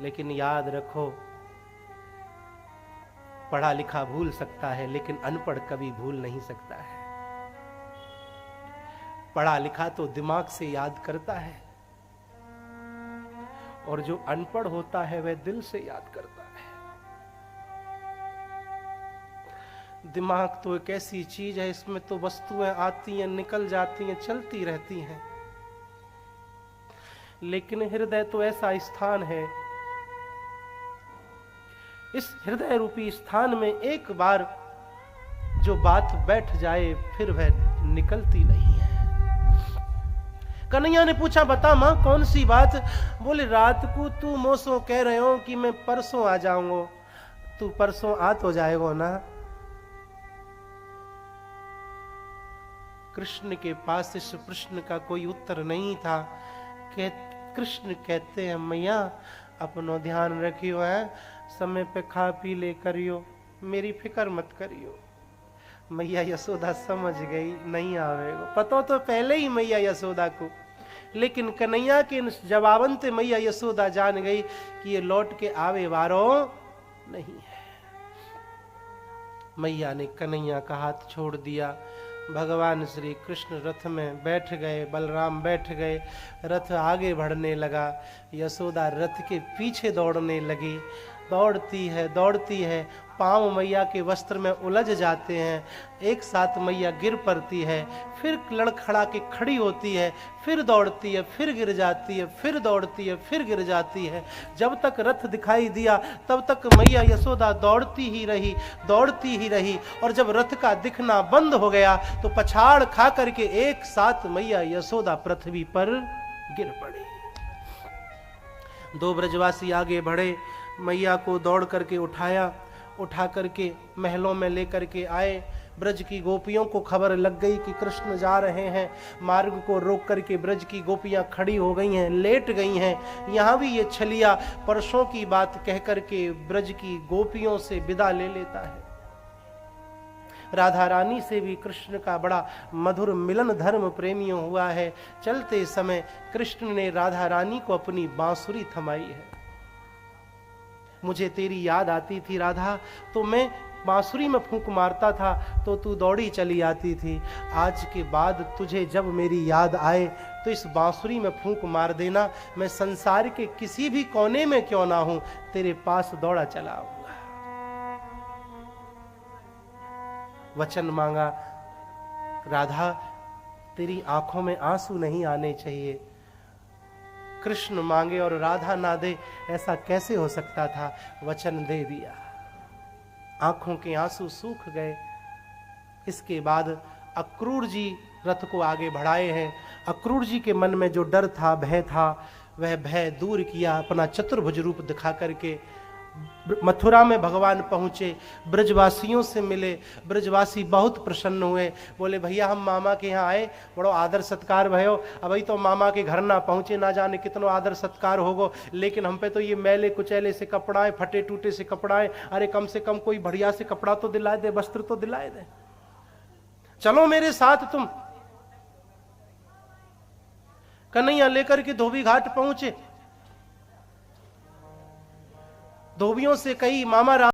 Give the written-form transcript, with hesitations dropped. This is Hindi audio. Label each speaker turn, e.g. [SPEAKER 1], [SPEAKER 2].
[SPEAKER 1] लेकिन याद रखो, पढ़ा लिखा भूल सकता है लेकिन अनपढ़ कभी भूल नहीं सकता है। पढ़ा लिखा तो दिमाग से याद करता है और जो अनपढ़ होता है वह दिल से याद करता है। दिमाग तो एक ऐसी चीज है, इसमें तो वस्तुएं आती हैं, निकल जाती हैं, चलती रहती हैं, लेकिन हृदय तो ऐसा स्थान है, इस हृदय रूपी स्थान में एक बार जो बात बैठ जाए फिर वह निकलती नहीं है। कन्हैया ने पूछा, बता मां कौन सी बात? बोले, रात को तू मोसो कह रहे हो कि मैं परसों आ जाऊंगा, तू परसों आ तो जाएगा ना? कृष्ण के पास इस प्रश्न का कोई उत्तर नहीं था। कृष्ण कहते हैं, मैया अपनो ध्यान रखियो है, समय पे खा पी ले करियो, मेरी फिक्र मत करियो। मैया यशोदा समझ गई नहीं आवेगा, पता तो पहले ही मैया यशोदा को, लेकिन कन्हैया के जवाबन से मैया यशोदा जान गई कि ये लौट के आवे वारो नहीं है। मैया ने कन्हैया का हाथ छोड़ दिया। भगवान श्री कृष्ण रथ में बैठ गए, बलराम बैठ गए, रथ आगे बढ़ने लगा। यशोदा रथ के पीछे दौड़ने लगी। दौड़ती है, पांव मैया के वस्त्र में उलझ जाते हैं, एक साथ मैया गिर पड़ती है, फिर लड़खड़ा के खड़ी होती है, फिर दौड़ती है, फिर गिर जाती है, फिर दौड़ती है, फिर गिर जाती है। जब तक रथ दिखाई दिया तब तक मैया यशोदा दौड़ती ही रही, और जब रथ का दिखना बंद हो गया तो पछाड़ खा करके एक साथ मैया यशोदा पृथ्वी पर गिर पड़ी। दो ब्रजवासी आगे बढ़े, मैया को दौड़ करके उठा करके महलों में लेकर के आए। ब्रज की गोपियों को खबर लग गई कि कृष्ण जा रहे हैं। मार्ग को रोक करके ब्रज की गोपियां खड़ी हो गई हैं, लेट गई हैं। यहाँ भी ये छलिया परसों की बात कह करके ब्रज की गोपियों से विदा ले लेता है। राधा रानी से भी कृष्ण का बड़ा मधुर मिलन धर्म प्रेमियों हुआ है। चलते समय कृष्ण ने राधा रानी को अपनी बांसुरी थमाई है। मुझे तेरी याद आती थी राधा, तो मैं बांसुरी में फूंक मारता था तो तू दौड़ी चली आती थी। आज के बाद तुझे जब मेरी याद आए तो इस बांसुरी में फूंक मार देना, मैं संसार के किसी भी कोने में क्यों ना हूं, तेरे पास दौड़ा चला आऊंगा। वचन मांगा, राधा तेरी आंखों में आंसू नहीं आने चाहिए। कृष्ण मांगे और राधा ना दे, ऐसा कैसे हो सकता था? वचन दे दिया, आंखों के आंसू सूख गए। इसके बाद अक्रूर जी रथ को आगे बढ़ाए हैं। अक्रूर जी के मन में जो डर था, भय था, वह भय दूर किया अपना चतुर्भुज रूप दिखा करके। मथुरा में भगवान पहुंचे, ब्रजवासियों से मिले। ब्रजवासी बहुत प्रसन्न हुए, बोले भैया हम मामा के यहाँ आए, बड़ो आदर सत्कार भयो, अभी तो मामा के घर ना पहुंचे, ना जाने कितनो आदर सत्कार होगो, लेकिन हम पे तो ये मैले कुचैले से कपड़ाएं, फटे टूटे से कपड़ाएं, अरे कम से कम कोई बढ़िया से कपड़ा तो दिलाए दे, वस्त्र तो दिलाए दे, चलो मेरे साथ तुम। कन्हैया लेकर के धोबी घाट पहुंचे। धोबियों से कही, मामा राम